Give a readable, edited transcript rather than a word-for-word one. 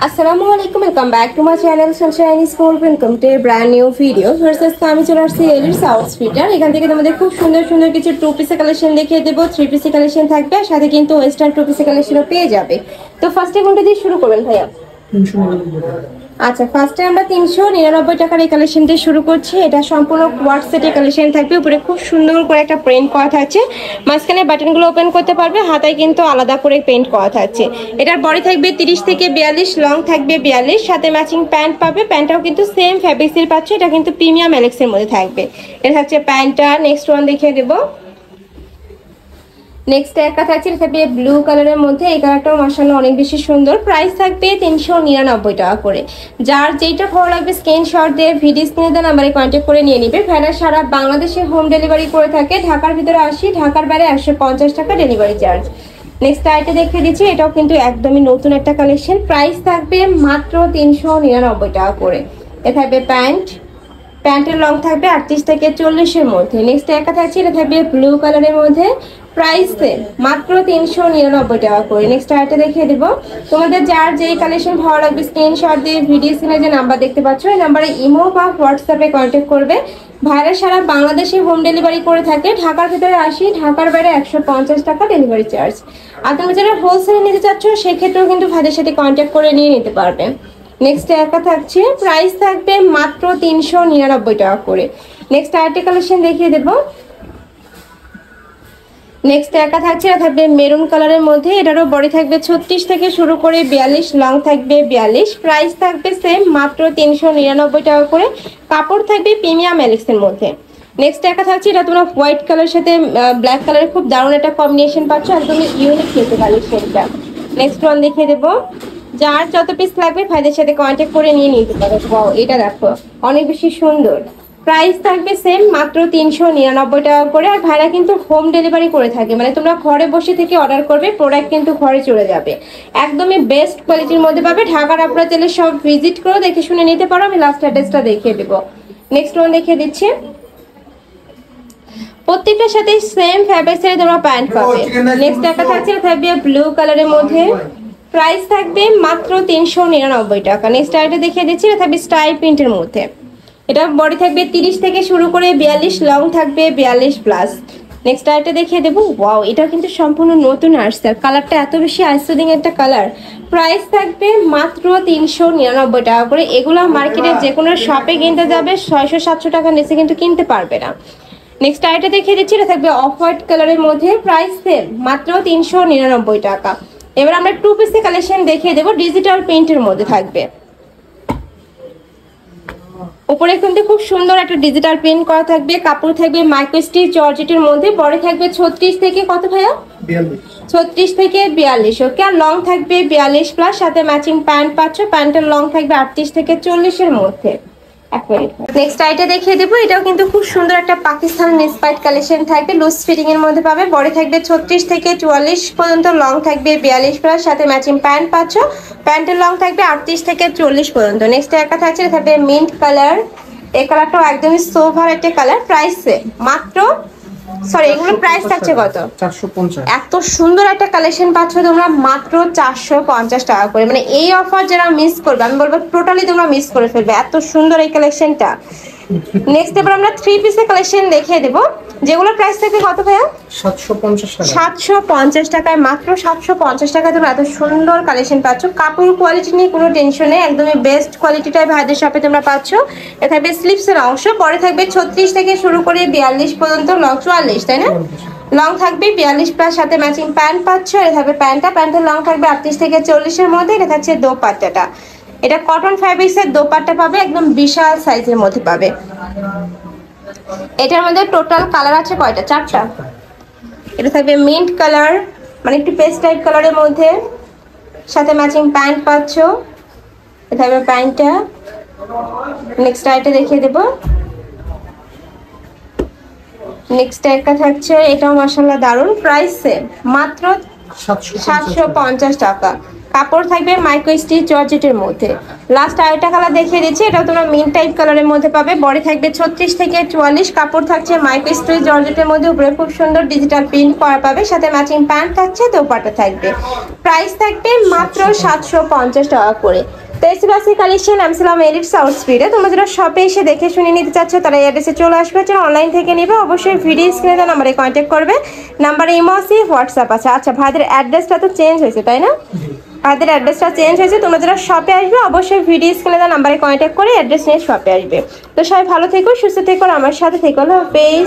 আসসালামু আলাইকুম, welcome back to my channel Sunshine school. Welcome to A brand new video. First আমি চলে আসছি এলির সাউথ স্ট্রিটার। এখান থেকে তোমাদের খুব সুন্দর সুন্দর কিছু টু পিসের কালেকশন দেখিয়ে দেবো। থ্রি পিসের কালেকশন থাকবে, আর সাথে কিন্তু ওয়েস্টার্ন টু পিসের কালেকশনও পেয়ে যাবে। তো ফার্স্টে কোনটা দিয়ে শুরু করবেন ভাইয়া? আচ্ছা, ফার্স্টে আমরা 399 টাকার এই কালেকশনটা শুরু করছি। এটা সম্পূর্ণ কোয়ার্ট সেটের কালেকশন থাকবে। উপরে খুব সুন্দর করে একটা প্রিন্ট করা থাকছে, মাঝখানে বাটনগুলো ওপেন করতে পারবে, হাতায় কিন্তু আলাদা করে পেইন্ট করা থাকছে। এটার বডি থাকবে 30 থেকে 42, লং থাকবে 42, সাথে ম্যাচিং প্যান্ট পাবে। প্যান্টটাও কিন্তু সেম ফ্যাব্রিক্সের পাচ্ছে, এটা কিন্তু প্রিমিয়াম এলেক্সের মধ্যে থাকবে। এটা থাকছে প্যান্টটা। নেক্সট ওয়ান দেখিয়ে দেবো। নেক্সট একটা থাকছে, এটা থাকবে ব্লু কালারের মধ্যে। এই কালারটাও মাশাআল্লাহ অনেক বেশি সুন্দর। প্রাইস থাকবে 399 টাকা করে। যার যেটা ভালো লাগবে স্ক্রিনশট দিয়ে ভিডিও স্ক্রিনে দেওয়া নাম্বারে কন্ট্যাক্ট করে নিয়ে নিবে। ভ্যানা সারা বাংলাদেশে হোম ডেলিভারি করে থাকে। ঢাকার ভিতরে 80, ঢাকার বাইরে 150 টাকা ডেলিভারি চার্জ। নেক্সট আইটা দেখিয়ে দিচ্ছি, এটাও কিন্তু একদমই নতুন একটা কালেকশন। প্রাইস থাকবে মাত্র 399 টাকা করে। এ থাকবে প্যান্ট, প্যান্টের লং থাকবে 38 থেকে 40-এর মধ্যে। নেক্সট একটা থাকছে, এটা থাকবে ব্লু কালারের মধ্যে। প্রাইস মাত্র 399 টাকা করে। নেক্সট আরেকটা দেখিয়ে দেবো। তোমাদের যার যেই কালেকশন ভালো লাগবে স্ক্রিনশট দিয়ে ভিডিও স্ক্রিনে যে নাম্বার দেখতে পাচ্ছ, এই নাম্বারে ইমো বা হোয়াটসঅ্যাপে কন্ট্যাক্ট করবে। ভাইরা সারা বাংলাদেশে হোম ডেলিভারি করে থাকে। ঢাকার ভিতরে 80, ঢাকার বাইরে 150 টাকা ডেলিভারি চার্জ। আর তুমি যারা হোলসেলে নিতে চাচ্ছ সেক্ষেত্রেও কিন্তু ভাইদের সাথে কন্ট্যাক্ট করে নিয়ে নিতে পারবে। নেক্সট একটা থাকছে, প্রাইস থাকবে মাত্র 399 টাকা করে। নেক্সট আরেকটা কালেকশন দেখিয়ে দেবো। নেক্সট একটা থাকছে, এটা থাকবে মেরুন কালারের মধ্যে। এটারও বডি থাকবে 36 থেকে শুরু করে 42, লং থাকবে 42। প্রাইস থাকবে সেম মাত্র 399 টাকা করে। কাপড় থাকবে প্রিমিয়াম এলেক্সের মধ্যে। নেক্সট একটা থাকছে, এটা তোমরা হোয়াইট কালারের সাথে ব্ল্যাক কালারের খুব দারুণ একটা কম্বিনেশন পাচ্ছ, একদমই ইউনিক কিন্তু কালেকশনটা। নেক্সট ওয়ান দেখিয়ে দেবো। যার যত পিস লাগবে ভাইদের সাথে কন্ট্যাক্ট করে নিয়ে নিতে পারো। ওয়াও, এটা দেখো অনেক বেশি সুন্দর। প্রাইস থাকবে সেম মাত্র 399 টাকা করে। আর ভাইরা কিন্তু হোম ডেলিভারি করে থাকে, মানে তোমরা ঘরে বসে থেকে অর্ডার করবে, প্রোডাক্ট কিন্তু ঘরে চলে যাবে। একদমই বেস্ট কোয়ালিটির মধ্যে পাবে। ঢাকার আপনারা চাইলে সব ভিজিট করে দেখে শুনে নিতে পারো। আমি লাস্ট অ্যাড্রেসটা দেখিয়ে দেবো। নেক্সট ওয়ান দেখিয়ে দিচ্ছি। প্রত্যেকটার সাথে সেম ফ্যাব্রিক্সের তোমরা প্যান্ট পাবে। নেক্সট একটা থাকছে, থাকবে ব্লু কালারের মধ্যে। প্রাইস থাকবে মাত্র 399 টাকা। নেক্সট আইটা দেখিয়ে দিচ্ছি, এটা থাকবে স্টাইল প্রিন্টের মধ্যে। এটা বডি থাকবে 30 থেকে শুরু করে 42, লং থাকবে 42+। নেক্সট আইটা দেখিয়ে দেবো। ওয়াও, এটা কিন্তু সম্পূর্ণ নতুন আসছে। কালারটা এত বেশি আইসোদিং একটা কালার। প্রাইস থাকবে মাত্র 399 টাকা করে। এগুলো মার্কেটে যে কোনো শপে কিনতে যাবে 600-700 টাকা নিচে কিন্তু কিনতে পারবে না। নেক্সট আইটা দেখিয়ে দিচ্ছি, এটা থাকবে অফ হোয়াইট কালারের মধ্যে। প্রাইস সেম মাত্র 399 টাকা। এবার আমরা টু পিসের কালেকশন দেখিয়ে দেবো, ডিজিটাল প্রিন্টের মধ্যে থাকবে। উপরে কিন্তু খুব সুন্দর একটা ডিজিটাল প্রিন্ট করা থাকবে। কাপড় থাকবে মাইক্রো স্টিচ জর্জেটের মধ্যে। বডি থাকবে 36 থেকে কত ভাইয়া? 36 থেকে 42। ওকে, আর লং থাকবে 42+, সাথে ম্যাচিং প্যান্ট পাচ্ছ। প্যান্টের লং থাকবে 38 থেকে 40-এর মধ্যে। নেক্সট আইটা দেখিয়ে দেবো। এটাও কিন্তু খুব সুন্দর একটা পাকিস্তান ইন্সপায়ার্ড কালেকশন থাকবে, লুজ ফিটিং এর মধ্যে পাবে। বডি থাকবে 36 থেকে 44 পর্যন্ত, লং থাকবে 42+, সাথে ম্যাচিং প্যান্ট পাচ্ছ। প্যান্টের লং থাকবে 38 থেকে 40 পর্যন্ত। নেক্সট একটা থাকছে, থাকবে মিন্ট কালার। এই কালারটাও একদমই সোভার একটা কালার। প্রাইস মাত্র এগুলোর প্রাইস থাকছে কত? 450। এত সুন্দর একটা কালেকশন পাচ্ছ তোমরা মাত্র 450 টাকা করে। মানে এই অফার যারা মিস করবে, আমি বলবো টোটালি তোমরা মিস করে ফেলবে, এত সুন্দর এই কালেকশনটা। নেক্সট এবার আমরা থ্রি পিসের কালেকশন দেখিয়ে দেবো, যেগুলোর প্রাইস থাকবে কত ভাইয়া? 750 টাকায়। মাত্র 750 টাকায় তোমরা এত সুন্দর কালেকশন পাচ্ছ। কাপড় কোয়ালিটি নিয়ে কোনো টেনশন নেই, একদমই বেস্ট কোয়ালিটিটাই ভাইদের শপে তোমরা পাচ্ছ। এটা থাকবে স্লিপসের অংশ। পরে থাকবে 36 থেকে শুরু করে 42 পর্যন্ত, লং 44, তাই না? লং থাকবে 42+, সাথে ম্যাচিং প্যান্ট পাচ্ছ। এটা থাকবে প্যান্টটা। প্যান্টের লং থাকবে 38 থেকে 40-এর মধ্যে। এটা থাকছে দোপাট্টাটা। এটা কটন ফ্যাব্রিক্সের দোপাট্টা পাবে, একদম বিশাল সাইজের মধ্যে পাবে। এটার মধ্যে টোটাল কালার আছে কয়টা? 4টা। এটা থাকবে মিন্ট কালার, মানে একটু পেস্ট টাইপ কালারের মধ্যে, সাথে ম্যাচিং প্যান্ট পাচ্ছ। এটা থাকবে প্যান্টটা। নেক্সট আইটা দেখিয়ে দেবো। নেক্সট একটা থাকছে, এটাও মাশাআল্লাহ দারুন। প্রাইস সেম মাত্র 750 টাকা। কাপড় থাকবে মাইক্রো স্টিচ জর্জেটের মধ্যে। লাস্ট আরেকটা কালার দেখিয়ে দিচ্ছি, এটাও তোমরা মিন টাইপ কালারের মধ্যে পাবে। বডি থাকবে 36 থেকে 44, কাপড় থাকছে মাইক্রো স্টিচ জর্জেটের মধ্যে, উপরে খুব সুন্দর ডিজিটাল প্রিন্ট করা পাবে, সাথে ম্যাচিং প্যান্ট থাকছে, দোপাট্টা থাকবে। প্রাইস থাকবে মাত্র 750 টাকা করে। তো এসিবাসি কালেকশন আমসালাম এলিট সাউথ স্পিডে। তোমরা যারা শপে এসে দেখে শুনে নিতে চাচ্ছ তারা এই অ্যাড্রেসে চলে আসবে, যারা অনলাইন থেকে নিবে অবশ্যই ভিডিও স্ক্রিনে দেওয়া নাম্বারে কন্ট্যাক্ট করবে। নাম্বারে ইমো আছে, হোয়াটসঅ্যাপ আছে। আচ্ছা ভাইদের অ্যাড্রেসটা তো চেঞ্জ হয়েছে তাই না? ভাইদের অ্যাড্রেসটা চেঞ্জ হয়েছে। তোমরা যারা শপে আসবে অবশ্যই ভিডিও স্ক্রিনে দেওয়া নাম্বারে কন্ট্যাক্ট করে অ্যাড্রেস নিয়ে শপে আসবে। তো সবাই ভালো থেকো, সুস্থ থেকো, আমার সাথে থেকো। হাফেজ।